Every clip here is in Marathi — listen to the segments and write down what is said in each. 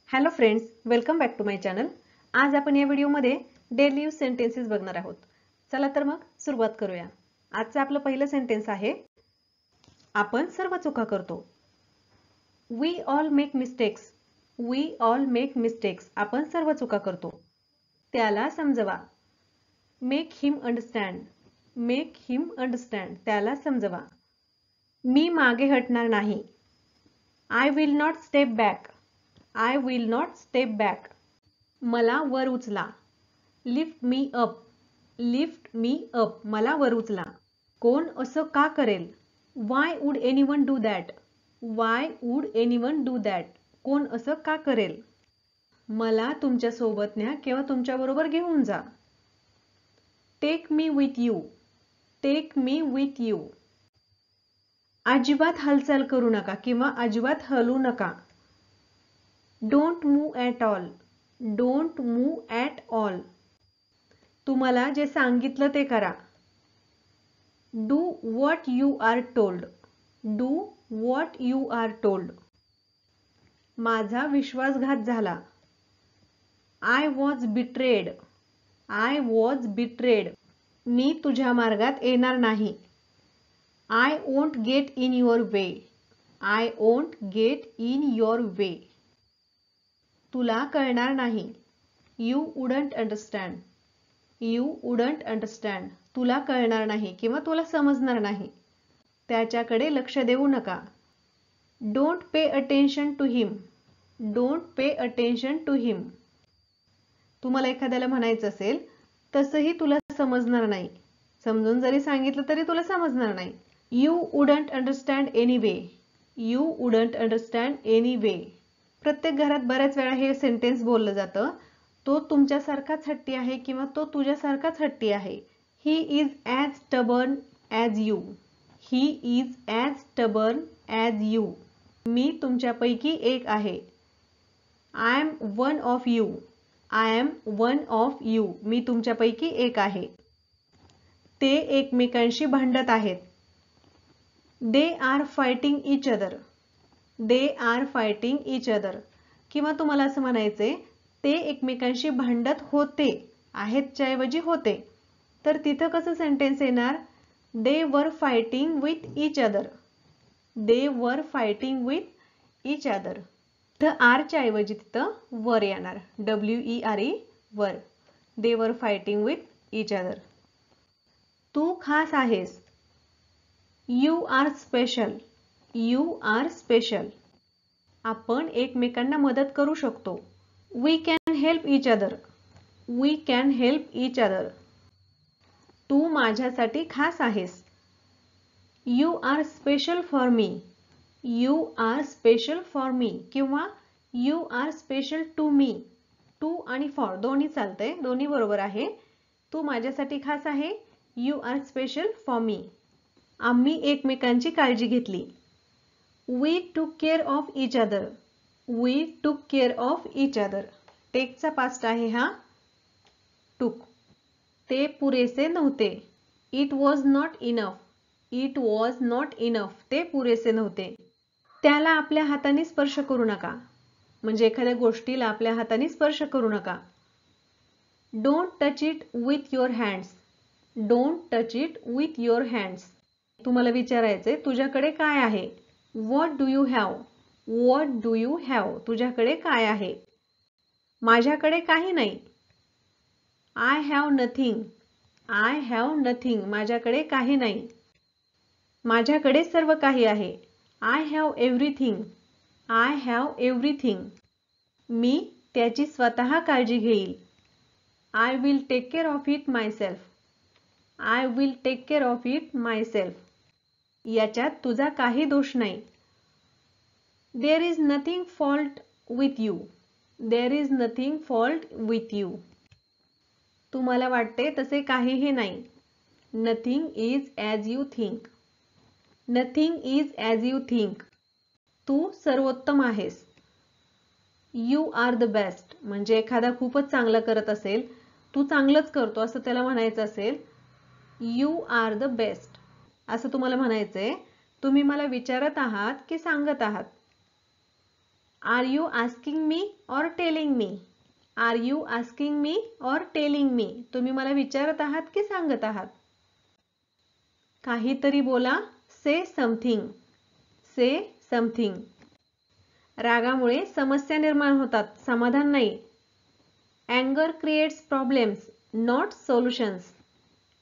Hello friends, welcome back to my channel. आज आपण या व्हिडिओमध्ये डेली यूज सेंटेन्सेस बघणार आहोत. चला तर मग सुरुवात करूया. आजचं आपलं पहिलं सेंटेन्स आहे, आपण सर्व चुका करतो. We all make mistakes. We all make mistakes. आपण सर्व चुका करतो. त्याला समजवा. Make him understand. Make him understand. त्याला समजवा. मी मागे हटणार नाही. I will not step back. I will not step back. मला वर उचला. Lift me up. Lift me up. मला वर उचला. कोण असं का करेल? Why would anyone do that. Why would anyone do that. कोण असं का करेल? मला तुमच्या सोबत न्या किंवा तुमच्या बरोबर घेऊन जा. Take me with you. Take me with you. अजिबात हालचाल करू नका किंवा अजिबात हलू नका. Don't move at all. Don't move at all. तुम्हाला जे सांगितलं ते करा. Do what you are told. Do what you are told. माझा विश्वासघात झाला. I was betrayed. I was betrayed. मी तुझ्या मार्गात येणार नाही. I won't get in your way. I won't get in your way. तुला कळणार नाही. You wouldn't understand. You wouldn't understand. तुला कळणार नाही किंवा तुला समजणार नाही. त्याच्याकडे लक्ष देऊ नका. Don't pay attention to him. Don't pay attention to him. तुम्हाला एखाद्याला म्हणायचं असेल तसंही तुला समजणार नाही. समजून जरी सांगितलं तरी तुला समजणार नाही. You wouldn't understand anyway. You wouldn't understand anyway. प्रत्येक घरात बऱ्याच वेळा हे सेंटेन्स बोललं जातं. तो तुमच्यासारखाच हट्टी आहे किंवा तो तुझ्यासारखाच हट्टी आहे. He is as stubborn as you. He is as stubborn as you. मी तुमच्यापैकी एक आहे. I am one of you. I am one of you. मी तुमच्यापैकी एक आहे. ते एकमेकांशी भांडत आहेत. They are fighting each other. They are fighting each other. किंवा तुम्हाला असं म्हणायचंय, ते एकमेकांशी भांडत होते. आहेतच्या ऐवजी होते. तर तिथं कसं सेंटेन्स येणार? दे were fighting with each other. They were fighting with each other. तिथं आरच्या ऐवजी तिथं वर येणार. WERE were. They were fighting with each other. तू खास आहेस. You are special. You are special. आपण एकमेकांना मदत करू शकतो. We can help each other. We can help each other. तू माझ्यासाठी खास आहेस. You are special for me. You are special for me किंवा you are special to me. To आणि फॉर दोन्ही चालतंय, दोन्ही बरोबर आहे. तू माझ्यासाठी खास आहे. You are special for me. आम्ही एकमेकांची काळजी घेतली. We took care of each other. We took care of each other. टेकचा पास्ट आहे हा. टूक. ते पुरेसे नव्हते. It was not enough. It was not enough. ते पुरेसे नव्हते. त्याला आपल्या हाताने स्पर्श करू नका. म्हणजे एखाद्या गोष्टीला आपल्या हाताने स्पर्श करू नका. Don't touch it with your hands. Don't touch it with your hands. तुम्हाला विचारायचंय, तुझ्याकडे काय आहे? What do you have. What do you have. तुझ्याकडे काय आहे? माझ्याकडे काही नाही. I have nothing. I have nothing. माझ्याकडे काही नाही. माझ्याकडे सर्व काही आहे. I have everything. I have everything. मी त्याची स्वतः काळजी घेईल. I will take care of it myself. I will take care of it myself. याच्यात तुझा काही दोष नाही. There is nothing fault with you. There is nothing fault with you. तुम्हाला वाटते तसे काहीही नाही. Nothing is as you think. Nothing is as you think. तू सर्वोत्तम आहेस. You are the best. म्हणजे एखादा खूपच चांगलं करत असेल, तू चांगलंच करतो असं त्याला म्हणायचं असेल, यू आर द बेस्ट असं तुम्हाला म्हणायचंय. तुम्ही मला विचारत आहात की सांगत आहात? R you asking me or telling me? Are you asking me or telling मी? तुम्ही मला विचारत आहात की सांगत आहात? काहीतरी बोला. से समथिंग. से समथिंग. रागामुळे समस्या निर्माण होतात, समाधान नाही. अँगर क्रिएट्स प्रॉब्लेम्स नॉट सोल्युशन्स.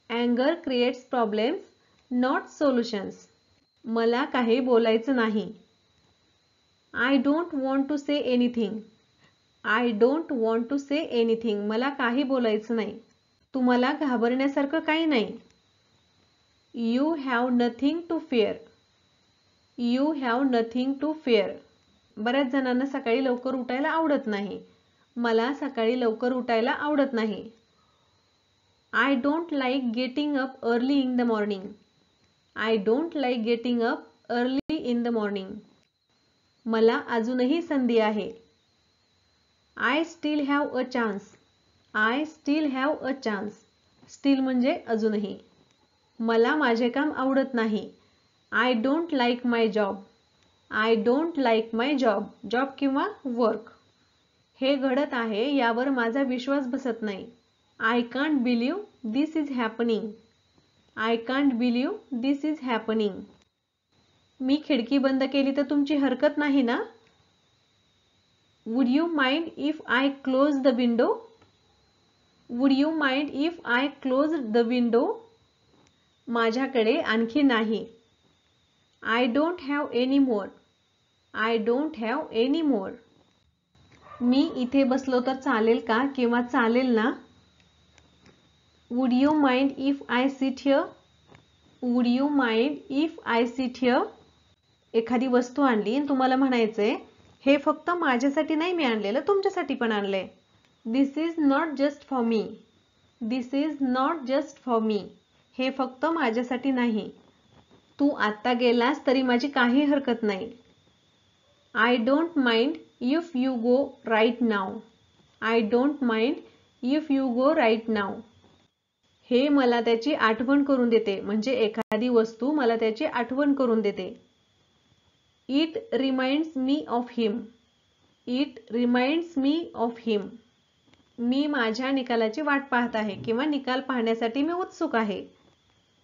अँगर क्रिएट्स प्रॉब्लेम्स नॉट सोल्युशन्स. मला काही बोलायचं नाही. I don't want to say anything. I don't want to say anything. मला काही बोलायचं नाही. तुम्हाला घाबरण्यासारखं काही नाही. You have nothing to fear. You have nothing to fear. बऱ्याच जणांना सकाळी लवकर उठायला आवडत नाही. मला सकाळी लवकर उठायला आवडत नाही. I don't like getting up early in the morning. I don't like getting up early in the morning. मला अजूनही संधी आहे. I still have a chance. I still have a chance. Steel म्हणजे अजूनही. मला माझे काम आवडत नाही. I don't like my job. I don't like my job. Job किंवा वर्क. हे घडत आहे यावर माझा विश्वास बसत नाही. I can't believe this is happening. I can't believe this is happening. मी खिडकी बंद केली तर तुमची हरकत नाही ना? Would you mind if I close the window? Would you mind if I close the window? माझ्याकडे आणखी नाही. I don't have any more. I don't have any more. मी इथे बसलो तर चालेल का किंवा चालेल ना? Would you mind if I sit here? Would you mind if I sit here? एखादी वस्तू आणली आणि तुम्हाला म्हणायचंय हे फक्त माझ्यासाठी नाही मी आणलेलं, तुमच्यासाठी पण आणलंय. This is not just for me. This is not just for me. हे फक्त माझ्यासाठी नाही. तू आत्ता गेलास तरी माझी काही हरकत नाही. I don't mind if you go right now. I don't mind if you go right now. हे मला त्याची आठवण करून देते. म्हणजे एखादी वस्तू मला त्याची आठवण करून देते. It reminds me of him. It reminds me of him. मी माझ्या निकालाची वाट पाहत आहे किंवा निकाल पाहण्यासाठी मी उत्सुक आहे.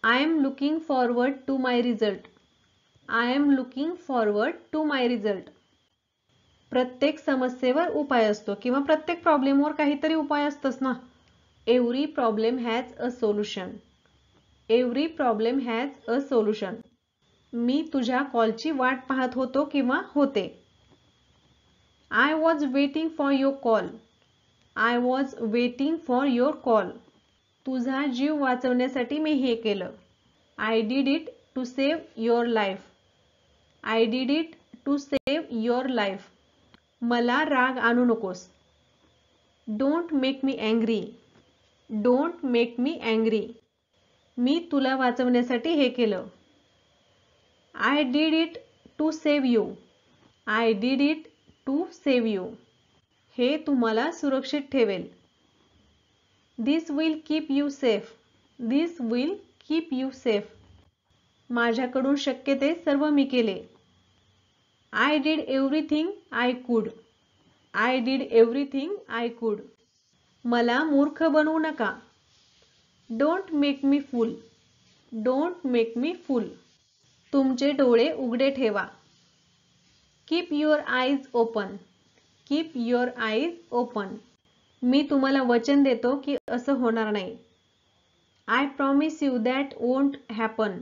I am looking forward to my result. I am looking forward to my result. प्रत्येक समस्येवर उपाय असतो किंवा प्रत्येक प्रॉब्लेमवर काहीतरी उपाय असतोच ना. Every problem has a solution. Every problem has a solution. मी तुझ्या कॉलची वाट पाहत होतो किंवा होते. I was waiting for your call. I was waiting for your call. तुझा जीव वाचवण्यासाठी मी हे केलं. I did it to save your life. I did it to save your life. मला राग आणू नकोस. Don't make me angry. Don't make me angry. मी तुला वाचवण्यासाठी हे केलं. I did it to save you. I did it to save you. हे तुम्हाला सुरक्षित ठेवेल. This will keep you safe. This will keep you safe. माझ्याकडून शक्य ते सर्व मी केले. I did everything I could. I did everything I could. मला मूर्ख बनवू नका. Don't make me fool. Don't make me fool. तुमचे डोळे उघडे ठेवा. Keep your eyes open. Keep your eyes open. मी तुम्हाला वचन देतो की असं होणार नाही. I promise you that won't happen.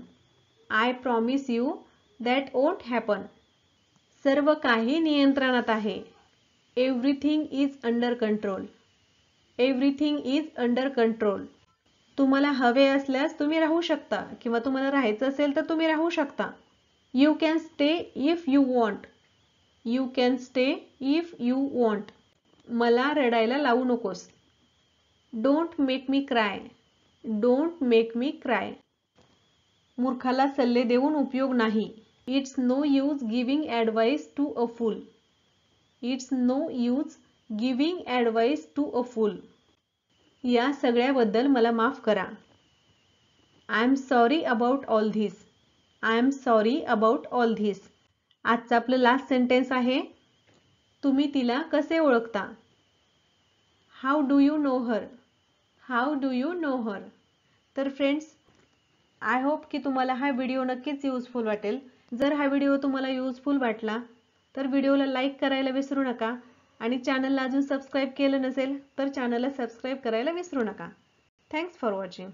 I promise you that won't happen. सर्व काही नियंत्रणात आहे. Everything is under control. Everything is under control. तुम्हाला हवे असल्यास तुम्ही राहू शकता किंवा तुम्हाला राहायचं असेल तर तुम्ही राहू शकता. You can stay if you want. You can stay if you want. मला रडायला लावू नकोस. Don't make me cry. Don't make me cry. मूर्खाला सल्ले देऊन उपयोग नाही. It's no use giving advice to a fool. It's no use giving advice to a fool. या सगळ्याबद्दल मला माफ करा. I am sorry about all this. I am sorry about all this. आजचं आपलं लास्ट सेंटेन्स आहे. तुम्ही तिला कसे ओळखता? How do you know her? How do you know her? तर फ्रेंड्स, आय होप की तुम्हाला हा व्हिडिओ नक्कीच यूजफुल वाटेल. जर हा व्हिडिओ तुम्हाला यूजफुल वाटला तर व्हिडिओला लाईक करायला विसरू नका आणि चॅनलला अजून सबस्क्राईब केलं नसेल तर चॅनलला सबस्क्राईब करायला विसरू नका. Thanks for watching.